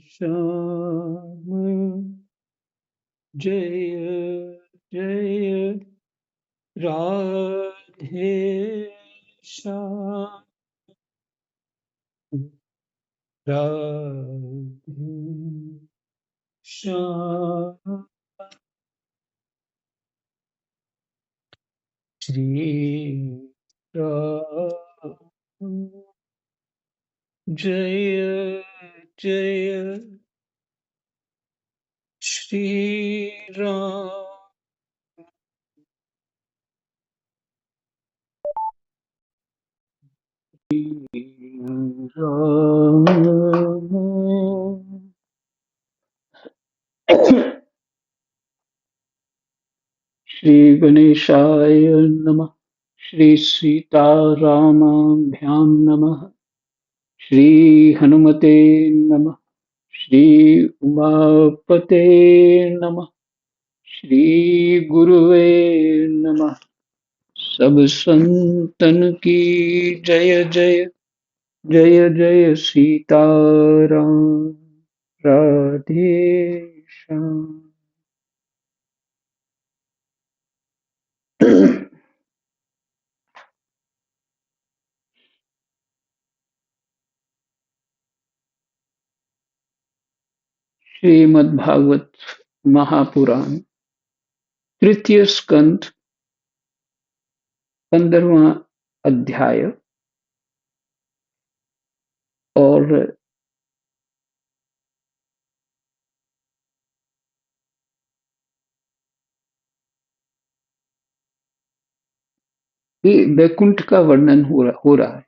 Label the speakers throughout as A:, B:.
A: श्याम जय जय राधे श्याम राधे श्याम श्री राम जय जय श्री राम राम श्री गणेशाय नमः। श्री सीतारामाभ्यां नमः। श्री हनुमते नमः। श्री उमापते नमः। श्री गुरुवे नमः। सब संतन की जय जय जय जय सीताराम राधे श्याम। श्रीमद्भागवत महापुराण तृतीय स्कंद 15वां अध्याय और ये वैकुंठ का वर्णन हो रहा है।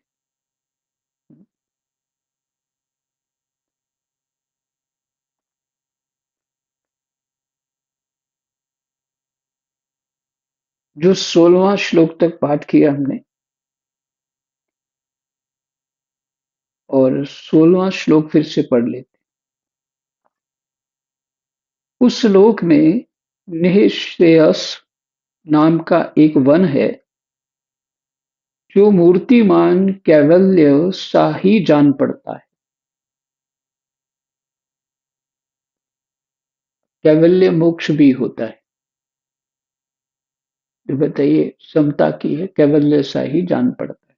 A: जो 16वां श्लोक तक पाठ किया हमने और 16वां श्लोक फिर से पढ़ लेते। उस श्लोक में निःश्रेयस नाम का एक वन है जो मूर्तिमान कैवल्य सा ही जान पड़ता है। कैवल्य मोक्ष भी होता है। तो बताइए समता की है, कैवल्य सा ही जान पड़ता है।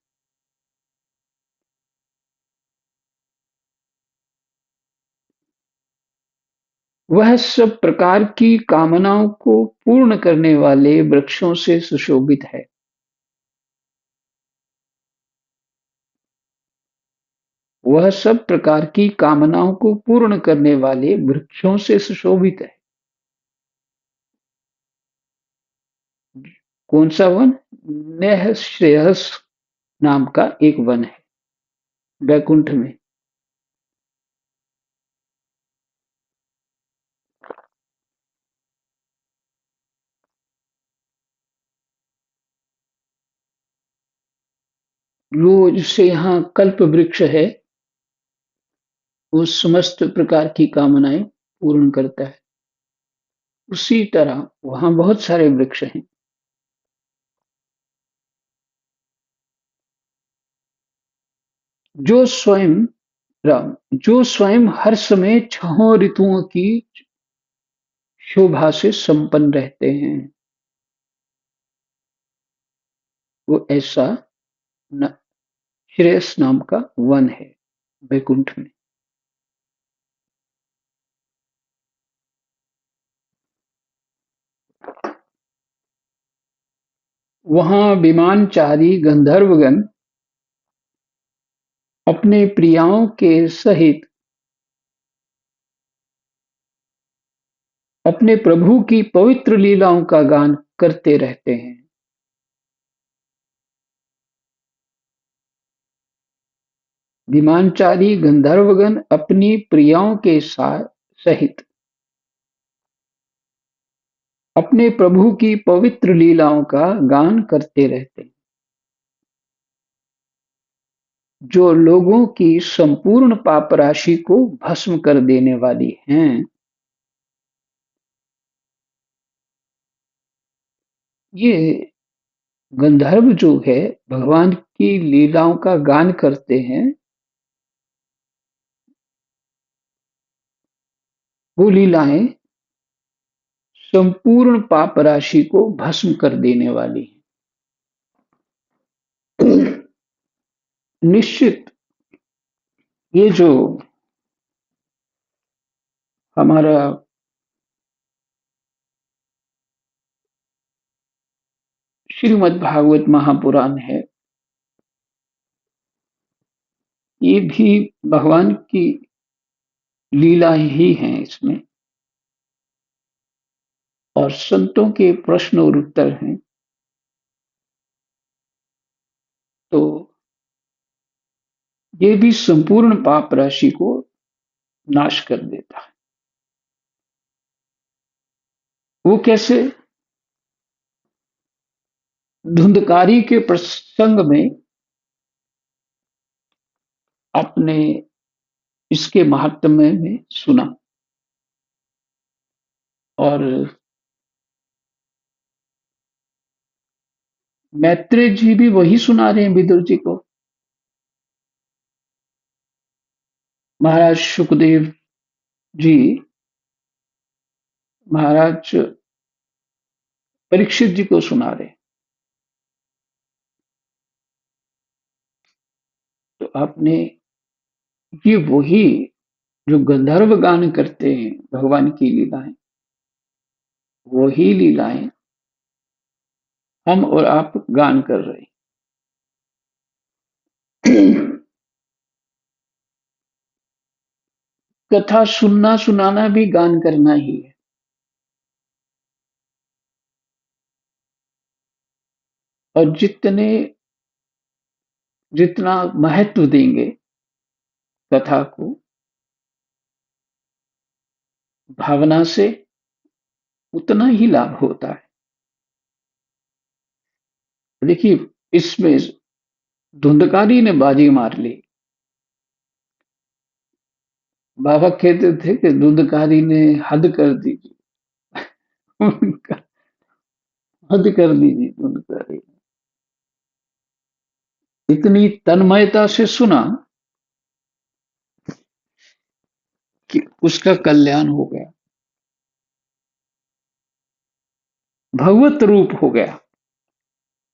A: वह सब प्रकार की कामनाओं को पूर्ण करने वाले वृक्षों से सुशोभित है। वह सब प्रकार की कामनाओं को पूर्ण करने वाले वृक्षों से सुशोभित है। कौन सा वन? निःश्रेयस नाम का एक वन है वैकुंठ में। वो जिससे यहाँ कल्प वृक्ष है, वो समस्त प्रकार की कामनाएं पूर्ण करता है। उसी तरह वहां बहुत सारे वृक्ष हैं जो स्वयं जो स्वयं हर समय छहों ऋतुओं की शोभा से संपन्न रहते हैं। वो ऐसा न, श्रेयस नाम का वन है वैकुंठ में। वहां विमानचारी गंधर्वगण अपने प्रियाओं के सहित अपने प्रभु की पवित्र लीलाओं का गान करते रहते हैं। विमानचारी गंधर्वगण अपनी प्रियाओं के साथ सहित अपने प्रभु की पवित्र लीलाओं का गान करते रहते हैं, जो लोगों की संपूर्ण पाप राशि को भस्म कर देने वाली हैं। ये गंधर्व जो है भगवान की लीलाओं का गान करते हैं। वो लीलाएं संपूर्ण पाप राशि को भस्म कर देने वाली हैं। निश्चित ये जो हमारा श्रीमद् भागवत महापुराण है, ये भी भगवान की लीला ही हैं इसमें, और संतों के प्रश्न और उत्तर हैं। तो ये भी संपूर्ण पाप राशि को नाश कर देता है। वो कैसे? धुंधकारी के प्रसंग में आपने इसके महात्म्य में सुना, और मैत्रेय जी भी वही सुना रहे हैं विदुर जी को। महाराज सुखदेव जी महाराज परीक्षित जी को सुना रहे हैं। तो आपने ये वही जो गंधर्व गान करते हैं भगवान की लीलाएं, वही लीलाएं हम और आप गान कर रहे हैं। कथा सुनना सुनाना भी गान करना ही है। और जितना महत्व देंगे कथा को भावना से, उतना ही लाभ होता है। देखिए, इसमें धुंधकारी ने बाजी मार ली। बाबा कहते थे कि धुंधकारी ने हद कर दी जी। उनका हद कर दी जी धुंधकारी। इतनी तन्मयता से सुना कि उसका कल्याण हो गया, भगवत रूप हो गया।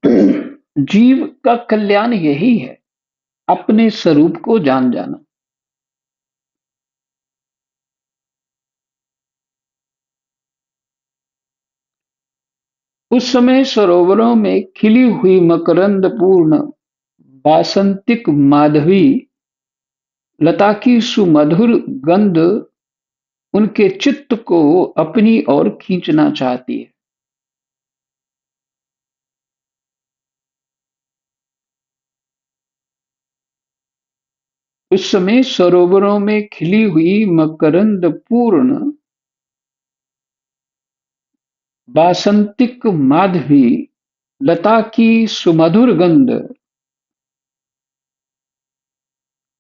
A: जीव का कल्याण यही है, अपने स्वरूप को जान जाना। उस समय सरोवरों में खिली हुई मकरंद पूर्ण वासंतिक माधवी लता की सुमधुर गंध उनके चित्त को अपनी ओर खींचना चाहती है। उस समय सरोवरों में खिली हुई मकरंद पूर्ण वासंतिक माधवी लता की सुमधुर गंध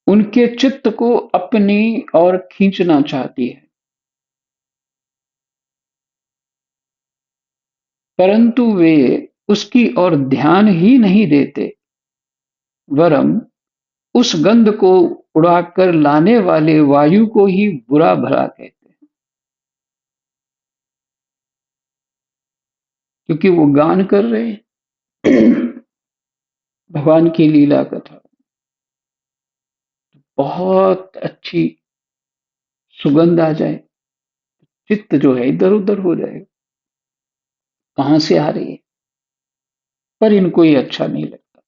A: उनके चित्त को अपनी ओर खींचना चाहती है, परंतु वे उसकी ओर ध्यान ही नहीं देते, वरम उस गंध को उड़ाकर लाने वाले वायु को ही बुरा भला कहते हैं। क्योंकि वो गान कर रहे हैं भगवान की लीला कथा, बहुत अच्छी सुगंध आ जाए, चित्त जो है इधर उधर हो जाए, कहां से आ रही है, पर इनको ये अच्छा नहीं लगता।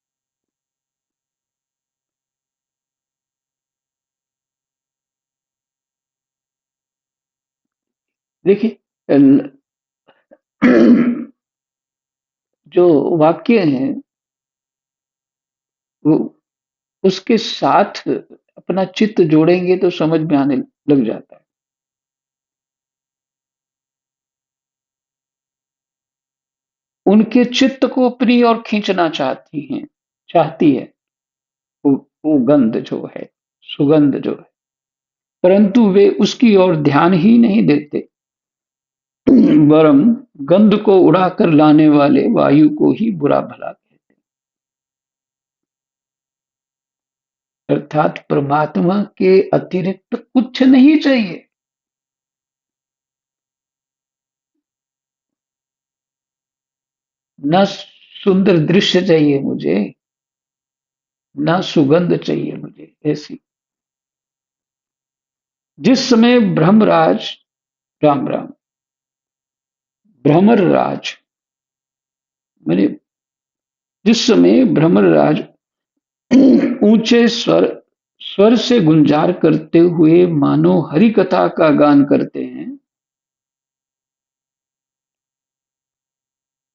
A: देखिए, जो वाक्य हैं वो उसके साथ अपना चित्त जोड़ेंगे तो समझ में आने लग जाता है। उनके चित्त को अपनी ओर खींचना चाहती है वो, वो गंध जो है, सुगंध जो है, परंतु वे उसकी ओर ध्यान ही नहीं देते, वरम गंध को उड़ाकर लाने वाले वायु को ही बुरा भला कहते हैं। अर्थात परमात्मा के अतिरिक्त कुछ नहीं चाहिए। ना सुंदर दृश्य चाहिए मुझे, ना सुगंध चाहिए मुझे ऐसी। जिस समय भ्रमराज, राम राम, भ्रमरराज, मैंने जिस समय भ्रमरराज ऊंचे स्वर से गुंजार करते हुए मानो हरि कथा का गान करते हैं।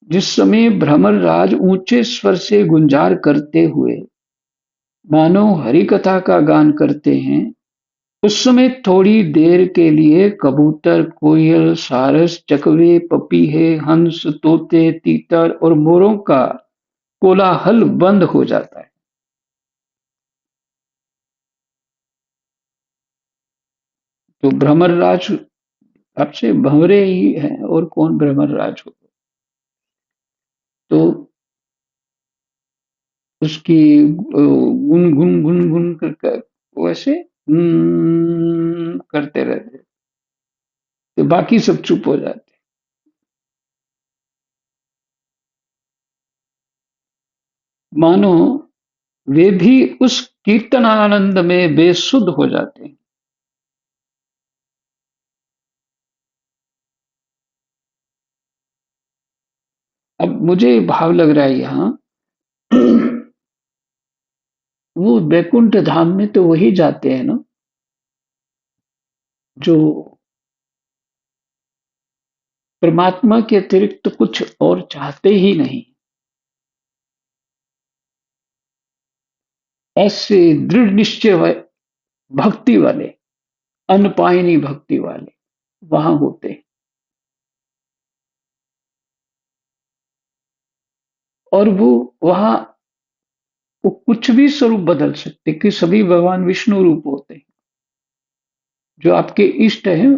A: जिस समय भ्रमरराज ऊंचे स्वर से गुंजार करते हुए मानो हरि कथा का गान करते हैं, उस समय थोड़ी देर के लिए कबूतर, कोयल, सारस, चकवे, पपीहे, हंस, तोते, तीतर और मोरों का कोलाहल बंद हो जाता है। तो भ्रमरराज आपसे भंवरे ही हैं, और कौन भ्रमरराज हो। तो उसकी गुन गुन गुन गुन कर वैसे करते रहते, तो बाकी सब चुप हो जाते। मानो वे भी उस कीर्तन आनंद में बेसुध हो जाते हैं। अब मुझे भाव लग रहा है यहाँ, वो बैकुंठ धाम में तो वही जाते हैं ना, जो परमात्मा के अतिरिक्त कुछ और चाहते ही नहीं, ऐसे दृढ़ निश्चय भक्ति वाले, अनपायनी भक्ति वाले वहां होते हैं। और वो वहां वो कुछ भी स्वरूप बदल सकते, कि सभी भगवान विष्णु रूप होते हैं, जो आपके इष्ट हैं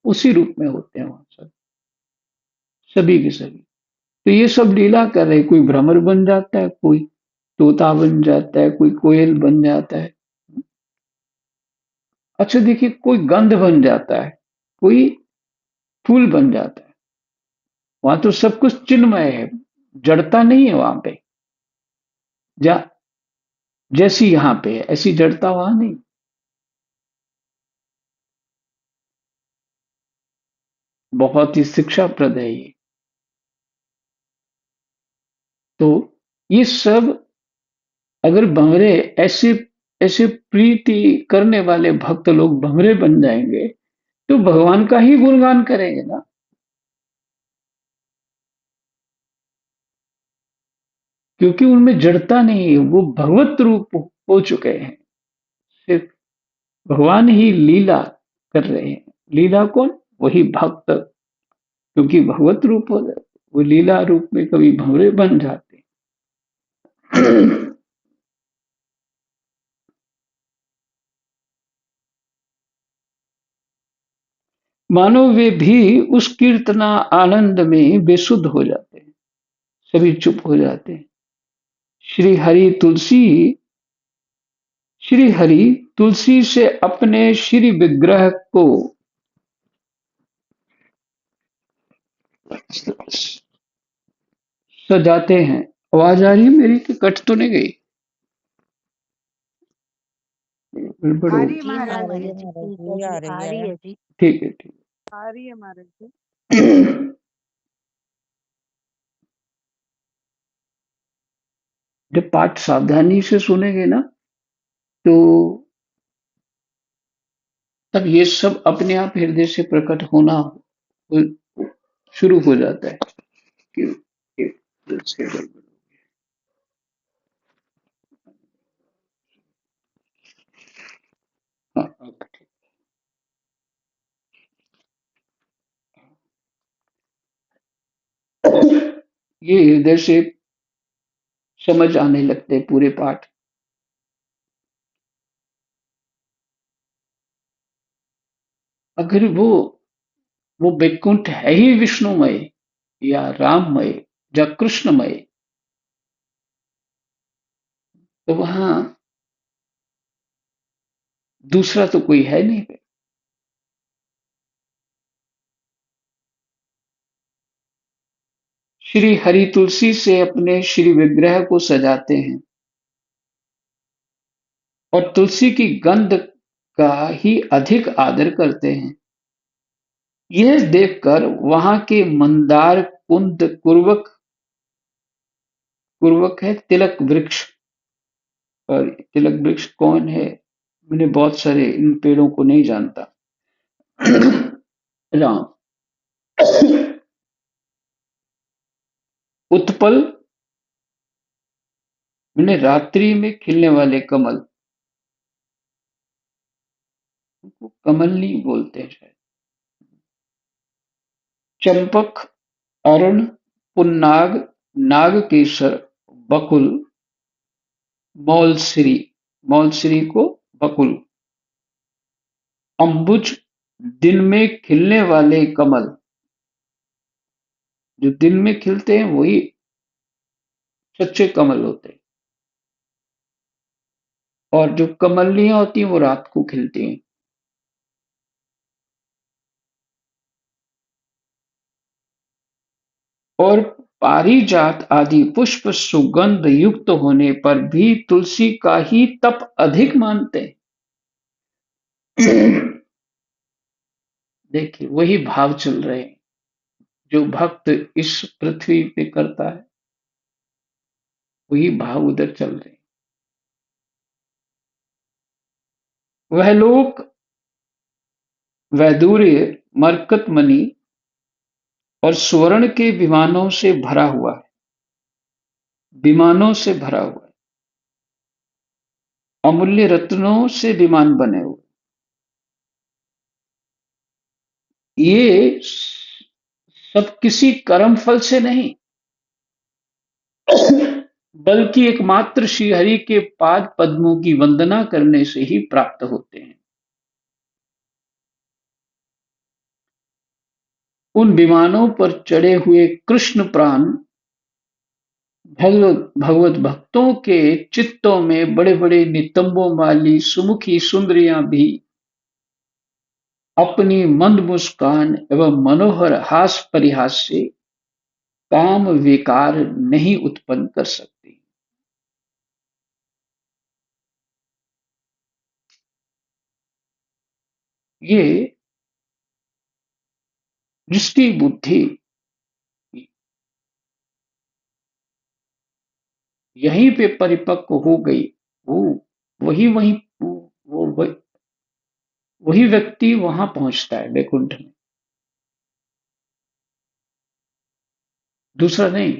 A: उसी रूप में होते हैं वहां सब, सभी के सभी। तो ये सब लीला कर रहे, कोई भ्रमर बन जाता है, कोई तोता बन जाता है, कोई कोयल बन जाता है। अच्छा देखिए, कोई गंध बन जाता है, कोई फूल बन जाता है। वहां तो सब कुछ चिन्मय है, जड़ता नहीं है वहां पे। जा जैसी यहाँ पे है ऐसी जड़ता वहां नहीं। बहुत ही शिक्षाप्रद है ये। तो ये सब, अगर भंवरे ऐसे ऐसे प्रीति करने वाले भक्त लोग भंवरे बन जाएंगे, तो भगवान का ही गुणगान करेंगे ना। क्योंकि उनमें जड़ता नहीं है, वो भगवत रूप हो चुके हैं। सिर्फ भगवान ही लीला कर रहे हैं। लीला कौन? वही भक्त, क्योंकि भगवत रूप हो जाते, वो लीला रूप में कभी भंवरे बन जाते। मानो वे भी उस कीर्तना आनंद में बेसुध हो जाते हैं, सभी चुप हो जाते हैं। श्री हरि तुलसी श्री हरि तुलसी से अपने श्री विग्रह को सजाते हैं। आवाज आ रही है मेरी कि कट तो नहीं गई? गड़बड़
B: आ
A: हो
B: रही है
A: गई।
C: आ
B: महाराज
C: रही
B: जी।
C: है महाराज
B: ठीक है
C: जी, आ
B: जी,
C: रही
B: आ रही
C: है।
B: है जी।
A: ठीक है, ठीक
B: आ रही है महाराज जी।
A: है। जब पाठ सावधानी से सुनेंगे ना, तो तब ये सब अपने आप हृदय से प्रकट होना शुरू हो जाता है कि एक दिल से गड़बड़। हाँ, अब ठीक। ये हृदय से समझ आने लगते हैं पूरे पाठ। अगर वो वैकुंठ है ही विष्णुमय या राममय या कृष्णमय, तो वहां दूसरा तो कोई है नहीं। श्री हरि तुलसी से अपने श्री विग्रह को सजाते हैं और तुलसी की गंध का ही अधिक आदर करते हैं। यह देखकर वहां के मंदार कुंद कुर्वक कुर्वक है तिलक वृक्ष। और तिलक वृक्ष कौन है? मैंने बहुत सारे इन पेड़ों को नहीं जानता। राम। उत्पल मैंने रात्रि में खिलने वाले कमल, उनको कमलनी बोलते हैं शायद। चंपक, अरुण, पुन्नाग, नागकेसर, बकुल, मौलश्री, मौलश्री को बकुल, अम्बुज, दिन में खिलने वाले कमल, जो दिन में खिलते हैं वही सच्चे कमल होते हैं, और जो कमलियां होती हैं वो रात को खिलती हैं। और पारिजात आदि पुष्प सुगंध युक्त होने पर भी तुलसी का ही तप अधिक मानते हैं। देखिए वही भाव चल रहे हैं जो भक्त इस पृथ्वी पे करता है, वही भाव उधर चल रहे हैं। वह लोक वैदूर्य, मरकतमणि और स्वर्ण के विमानों से भरा हुआ है, विमानों से भरा हुआ है, अमूल्य रत्नों से विमान बने हुए। ये सब किसी कर्म फल से नहीं, बल्कि एकमात्र श्रीहरि के पाद पद्मों की वंदना करने से ही प्राप्त होते हैं। उन विमानों पर चढ़े हुए कृष्ण प्राण भगवत भगवत भक्तों के चित्तों में बड़े बड़े नितंबों वाली सुमुखी सुंदरियां भी अपनी मंद मुस्कान एवं मनोहर हास परिहास से काम विकार नहीं उत्पन्न कर सकती। ये दृष्टि बुद्धि यहीं पे परिपक्व हो गई। वो वही वही वो वही व्यक्ति वहां पहुंचता है वैकुंठ में, दूसरा नहीं।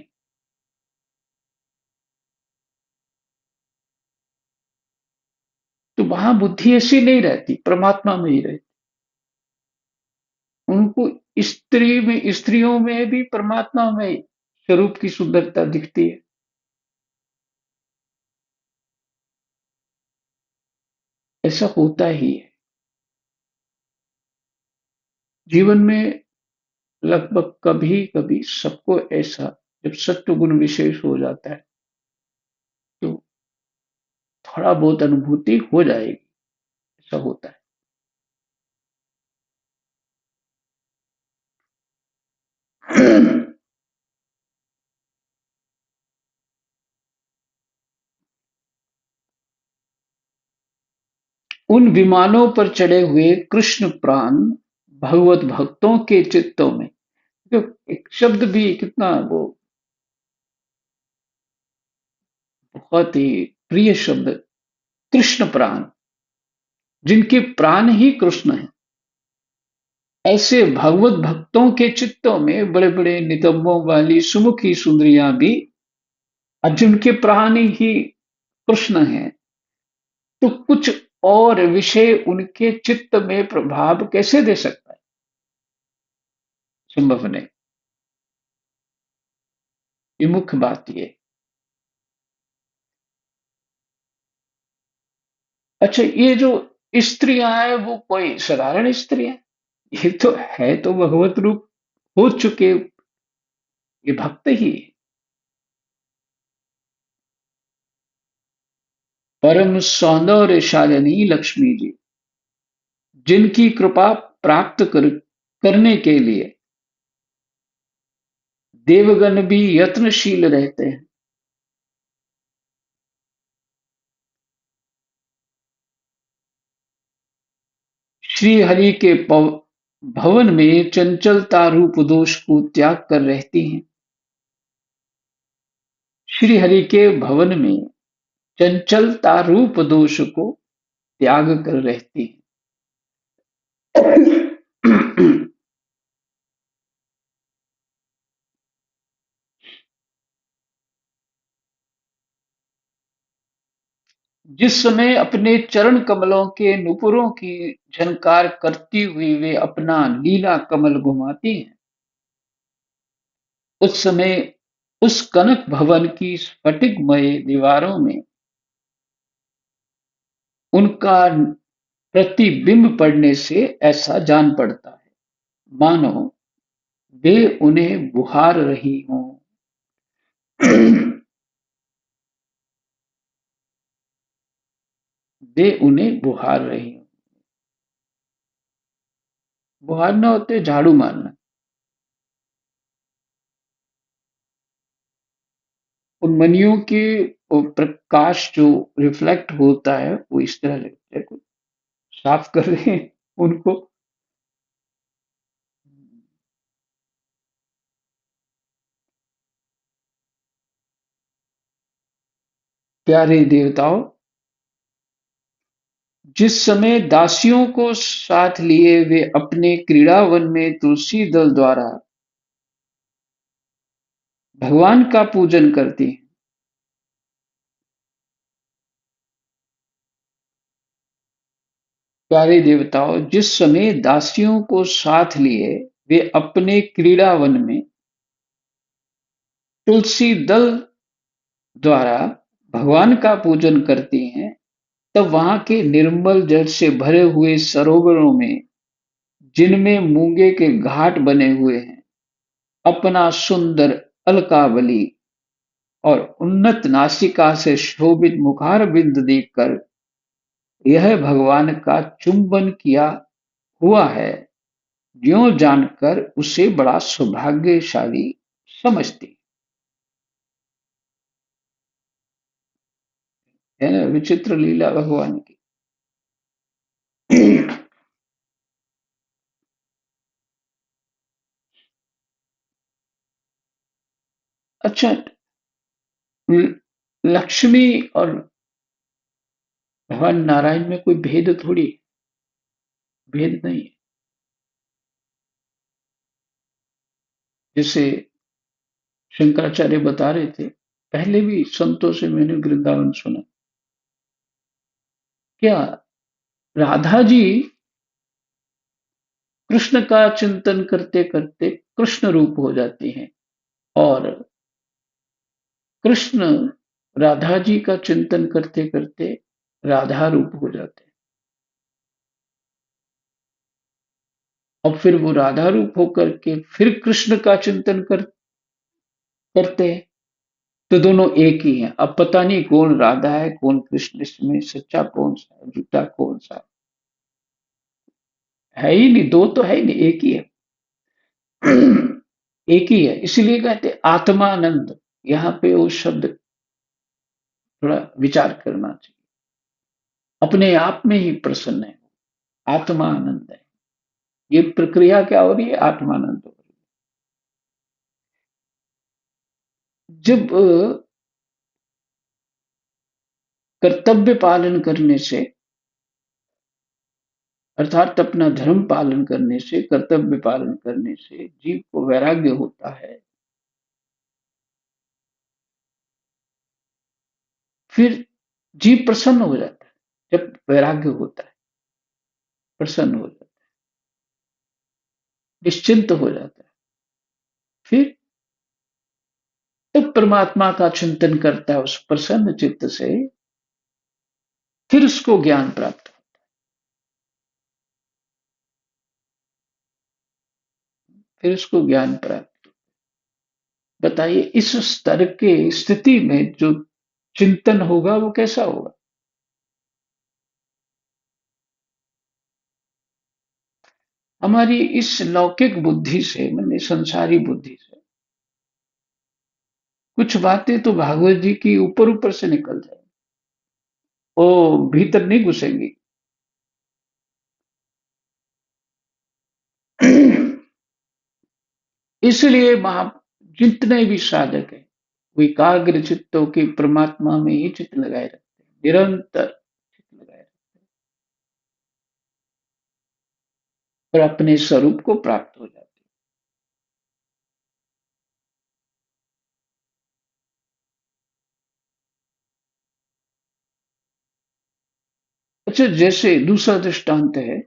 A: तो वहां बुद्धि ऐसी नहीं रहती, परमात्मा में ही रहती। उनको स्त्रियों में भी परमात्मा में स्वरूप की सुंदरता दिखती है। ऐसा होता ही है जीवन में। लगभग कभी कभी सबको ऐसा, जब सत्व गुण विशेष हो जाता है तो थोड़ा बहुत अनुभूति हो जाएगी, ऐसा होता है। उन विमानों पर चढ़े हुए कृष्ण प्राण भगवत भक्तों के चित्तों में, जो एक शब्द भी कितना वो बहुत ही प्रिय शब्द, कृष्ण प्राण, जिनके प्राण ही कृष्ण हैं, ऐसे भगवत भक्तों के चित्तों में बड़े बड़े नितंबों वाली सुमुखी सुंदरियां भी, अब जिनके प्राण ही कृष्ण हैं, तो कुछ और विषय उनके चित्त में प्रभाव कैसे दे सकता है? संभव नहीं। ये मुख्य बात ये। अच्छा, ये जो स्त्रियां हैं वो कोई साधारण स्त्री है? ये तो है तो भगवत रूप हो चुके, ये भक्त ही है। परम सौंदर्यशालिनी लक्ष्मी जी, जिनकी कृपा प्राप्त करने के लिए देवगण भी यत्नशील रहते हैं। श्री हरि के भवन में चंचलता रूप दोष को त्याग कर रहती हैं। श्री हरि के भवन में चंचलता रूप दोष को त्याग कर रहती हैं। जिस समय अपने चरण कमलों के नुपुरों की झनकार करती हुई वे अपना लीला कमल घुमाती हैं, उस समय उस कनक भवन की स्फटिकमय दीवारों में उनका प्रतिबिंब पड़ने से ऐसा जान पड़ता है, मानो वे उन्हें बुहार रही हों। वे उन्हें बुहार रही हों। बुहारना होते झाड़ू मारना। उन मनियों के वो प्रकाश जो रिफ्लेक्ट होता है वो इस तरह लगता है कुछ साफ कर रहे हैं उनको। प्यारे देवताओं, जिस समय दासियों को साथ लिए वे अपने क्रीड़ावन में तुलसी दल द्वारा भगवान का पूजन करती हैं। प्यारे देवताओं, जिस समय दासियों को साथ लिए वे अपने क्रीड़ावन में तुलसी दल द्वारा भगवान का पूजन करती हैं, तब वहां के निर्मल जल से भरे हुए सरोवरों में, जिनमें मूंगे के घाट बने हुए हैं, अपना सुंदर अलकावली और उन्नत नासिका से शोभित मुखारबिंद देखकर यह भगवान का चुंबन किया हुआ है, ज्यों जानकर उसे बड़ा सौभाग्यशाली समझती है ना। विचित्र लीला भगवान की। अच्छा, लक्ष्मी और भगवान नारायण में कोई भेद थोड़ी, भेद नहीं है। जैसे शंकराचार्य बता रहे थे, पहले भी संतों से मैंने वृंदावन सुना, क्या राधा जी कृष्ण का चिंतन करते करते कृष्ण रूप हो जाती हैं, और कृष्ण राधा जी का चिंतन करते करते राधा रूप हो जाते हैं, और फिर वो राधा रूप होकर के फिर कृष्ण का चिंतन करते हैं। तो दोनों एक ही हैं। अब पता नहीं कौन राधा है कौन कृष्ण, इसमें सच्चा कौन सा है झूठा कौन सा है ही नहीं, दो तो है ही नहीं, एक ही है। एक ही है, इसलिए कहते आत्मानंद। यहाँ पे वो शब्द थोड़ा विचार करना चाहिए। अपने आप में ही प्रसन्न है, आत्मानंद है। ये प्रक्रिया क्या हो रही है? आत्मानंद हो रही है। जब कर्तव्य पालन करने से, अर्थात अपना धर्म पालन करने से, कर्तव्य पालन करने से जीव को वैराग्य होता है, फिर जीव प्रसन्न हो जाता है। जब वैराग्य होता है, प्रसन्न हो जाता है, निश्चिंत हो जाता है, फिर तब परमात्मा का चिंतन करता है उस प्रसन्न चित्त से, फिर उसको ज्ञान प्राप्त हो। फिर उसको ज्ञान प्राप्त। बताइए इस स्तर के स्थिति में जो चिंतन होगा वो कैसा होगा? हमारी इस लौकिक बुद्धि से, मैंने संसारी बुद्धि से कुछ बातें तो भागवत जी की ऊपर ऊपर से निकल जाए, वो भीतर नहीं घुसेंगी। इसलिए जितने भी साधक हैं, वो एकाग्र चित्त होके परमात्मा में ही चित्त लगाए रखते हैं, निरंतर चित्त लगाए रखते हैं और अपने स्वरूप को प्राप्त हो जाते हैं। अच्छा, जैसे दूसरा दृष्टांत है,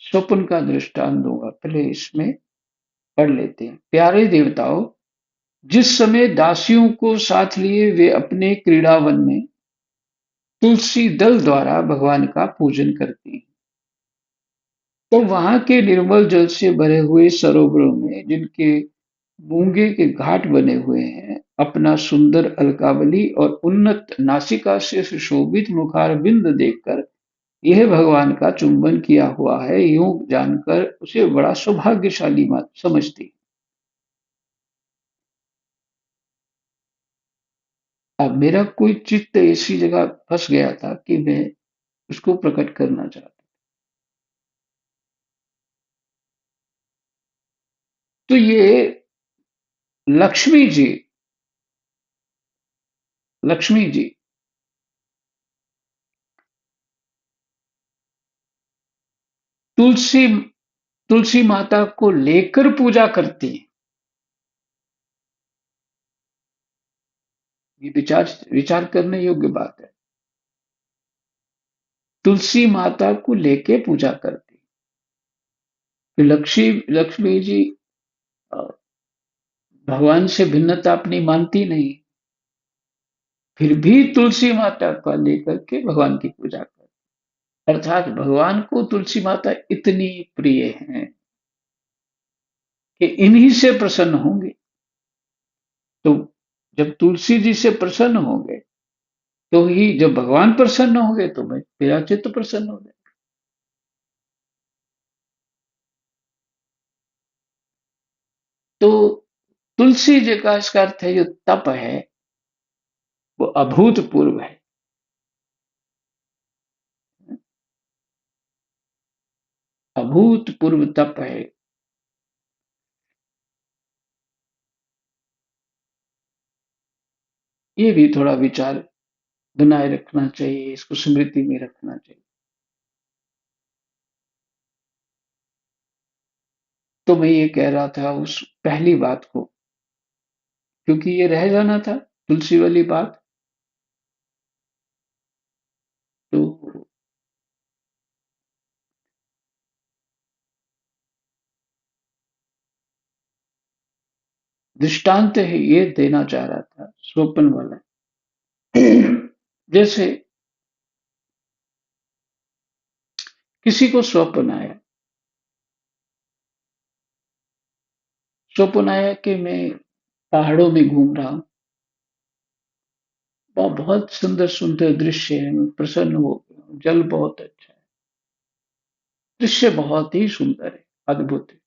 A: स्वप्न का दृष्टांत दूंगा, पहले इसमें पढ़ लेते हैं। प्यारे देवताओं, जिस समय दासियों को साथ लिए वे अपने क्रीड़ावन में तुलसी दल द्वारा भगवान का पूजन करते हैं, तो वहां के निर्मल जल से भरे हुए सरोवरों में जिनके मूंगे के घाट बने हुए हैं, अपना सुंदर अलकावली और उन्नत नासिका से सुशोभित मुखारबिंद देखकर यह भगवान का चुंबन किया हुआ है, यूं जानकर उसे बड़ा सौभाग्यशाली समझती। अब मेरा कोई चित्त ऐसी जगह फंस गया था कि मैं उसको प्रकट करना चाहता। तो ये लक्ष्मी जी, लक्ष्मी जी तुलसी तुलसी माता को लेकर पूजा करती हैं। ये विचार विचार करने योग्य बात है। तुलसी माता को लेके पूजा करती। तो लक्ष्मी जी अ, भगवान से भिन्नता अपनी मानती नहीं, फिर भी तुलसी माता को लेकर के भगवान की पूजा करती। अर्थात भगवान को तुलसी माता इतनी प्रिय हैं कि इन्हीं से प्रसन्न होंगे। तो जब तुलसी जी से प्रसन्न होंगे, तो ही जब भगवान प्रसन्न होंगे, तो मैं मेरा चित्त प्रसन्न हो जाए। तो तुलसी जी का इसका अर्थ है, जो तप है वो अभूतपूर्व है। अभूतपूर्व तप है। ये भी थोड़ा विचार बनाए रखना चाहिए, इसको स्मृति में रखना चाहिए। तो मैं ये कह रहा था उस पहली बात को, क्योंकि ये रह जाना था, तुलसी वाली बात। तो दृष्टांत है, ये देना चाह रहा था स्वप्न वाला। जैसे किसी को स्वप्न आया कि मैं पहाड़ों में घूम रहा हूँ, वहाँ बहुत सुंदर सुंदर दृश्य है, मैं प्रसन्न हो गया हूँ, जल बहुत अच्छा है, दृश्य बहुत ही सुंदर है, अद्भुत है।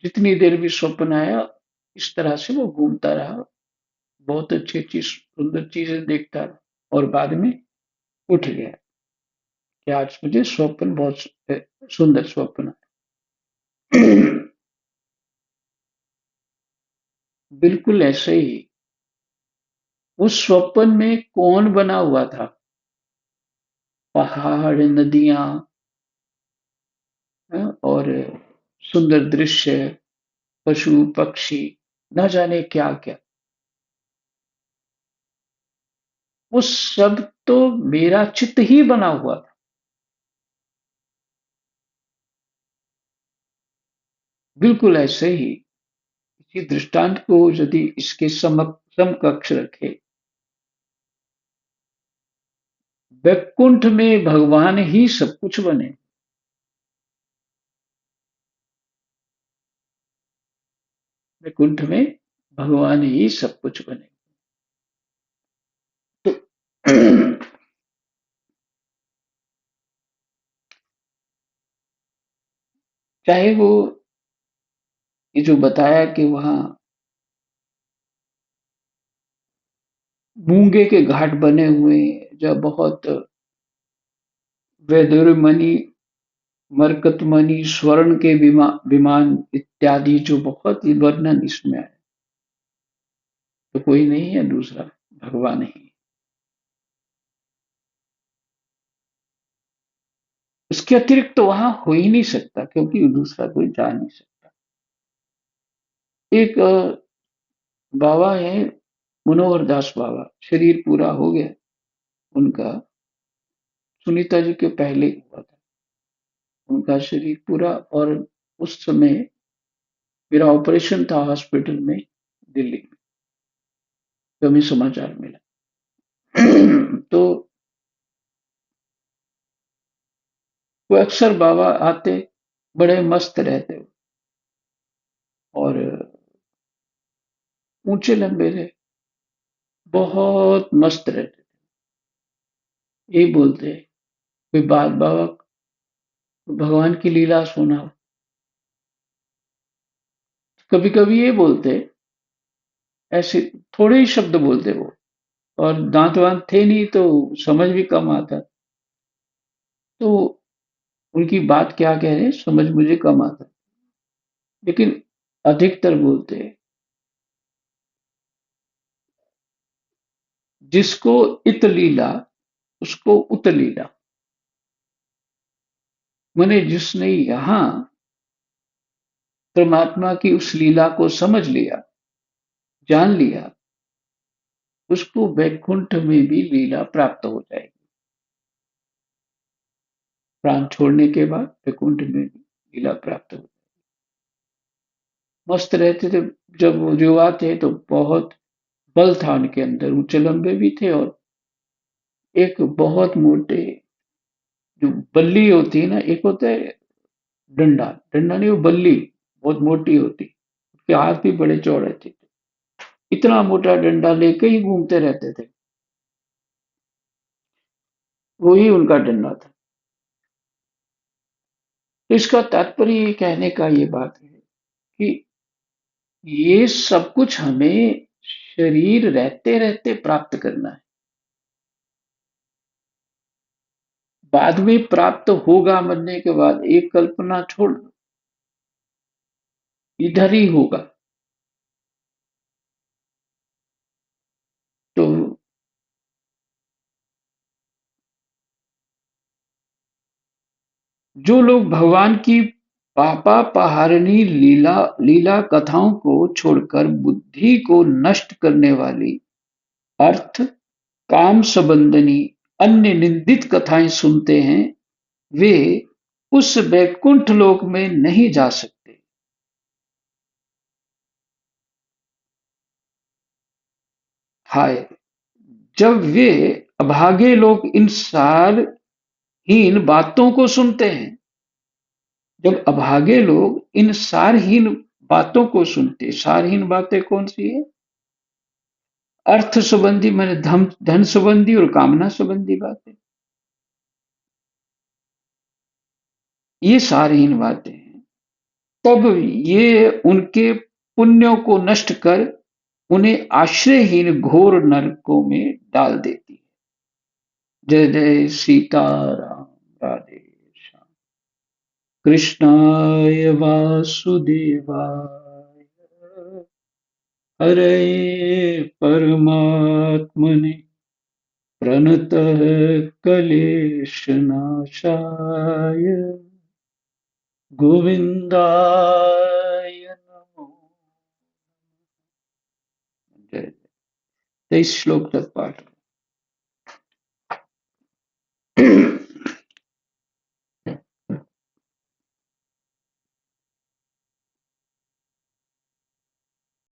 A: जितनी देर भी स्वप्न आया, इस तरह से वो घूमता रहा, बहुत अच्छी अच्छी सुंदर चीजें देखता रहा, और बाद में उठ गया कि आज मुझे स्वप्न बहुत सुंदर स्वप्न आया। बिल्कुल ऐसे ही उस स्वप्न में कौन बना हुआ था? पहाड़, नदियां, और सुंदर दृश्य, पशु पक्षी, न जाने क्या क्या, वो सब तो मेरा चित्त ही बना हुआ था। बिल्कुल ऐसे ही इसी दृष्टांत को यदि इसके समकक्ष रखे, वैकुंठ में भगवान ही सब कुछ बने। वैकुंठ में भगवान ही सब कुछ बने। तो चाहे वो ये जो बताया कि वहाँ मूंगे के घाट बने हुए हैं, जो बहुत वैदुरमणि, मरकतमणि, स्वर्ण के विमान इत्यादि जो बहुत ही वर्णन इसमें है। तो कोई नहीं है दूसरा, भगवान ही। उसके अतिरिक्त तो वहां हो ही नहीं सकता, क्योंकि दूसरा कोई जा नहीं सकता। एक बाबा है, मनोहर दास बाबा, शरीर पूरा हो गया उनका, सुनीता जी के पहले हुआ था उनका शरीर पूरा। और उस समय मेरा ऑपरेशन था हॉस्पिटल में, दिल्ली में, तो हमें समाचार मिला। तो वो अक्सर बाबा आते, बड़े मस्त रहते और ऊंचे लंबे थे, बहुत मस्त रहते। यही बोलते, कोई बात बाबा, भगवान की लीला सुना। कभी कभी ये बोलते, ऐसे थोड़े ही शब्द बोलते वो, और दांत वांत थे नहीं तो समझ भी कम आता। तो उनकी बात क्या कह रहे हैं समझ मुझे कम आता, लेकिन अधिकतर बोलते हैं, जिसको इत लीला उसको उत लीला। माने जिसने यहाँ परमात्मा की उस लीला को समझ लिया, जान लिया, उसको वैकुंठ में भी लीला प्राप्त हो जाएगी। प्राण छोड़ने के बाद वैकुंठ में भी लीला प्राप्त हो। मस्त रहते थे। जब वो युवा थे तो बहुत बल था उनके अंदर, ऊंचे लंबे भी थे, और एक बहुत मोटे, जो बल्ली होती है ना, एक होता है डंडा, डंडा नहीं वो बल्ली, बहुत मोटी होती, उसके हाथ भी बड़े चौड़े थे। इतना मोटा डंडा लेके ही घूमते रहते थे, वही उनका डंडा था। तो इसका तात्पर्य ये कहने का ये बात है कि ये सब कुछ हमें शरीर रहते रहते प्राप्त करना है। बाद में प्राप्त होगा मरने के बाद, एक कल्पना छोड़ दो, इधर ही होगा। तो जो लोग भगवान की पापापहारिणी लीला लीला कथाओं को छोड़कर बुद्धि को नष्ट करने वाली अर्थ काम संबंधनी अन्य निंदित कथाएं सुनते हैं, वे उस वैकुंठ लोक में नहीं जा सकते। हाय, जब वे अभागे लोग इन सारहीन बातों को सुनते हैं, जब अभागे लोग इन सारहीन बातों को सुनते, सारहीन बातें कौन सी है? अर्थ संबंधी, मैंने धन धन संबंधी और कामना संबंधी बातें, ये सारहीन बातें हैं। तब ये उनके पुण्यों को नष्ट कर उन्हें आश्रयहीन घोर नरकों में डाल देती है। जय जय सीताराम, राधे श्याम। कृष्णाय वासुदेवाय, हरे परमात्मने, प्रणतः क्लेशनाशाय, गोविंदाय नमो। जय। 23 श्लोक तक पाठ।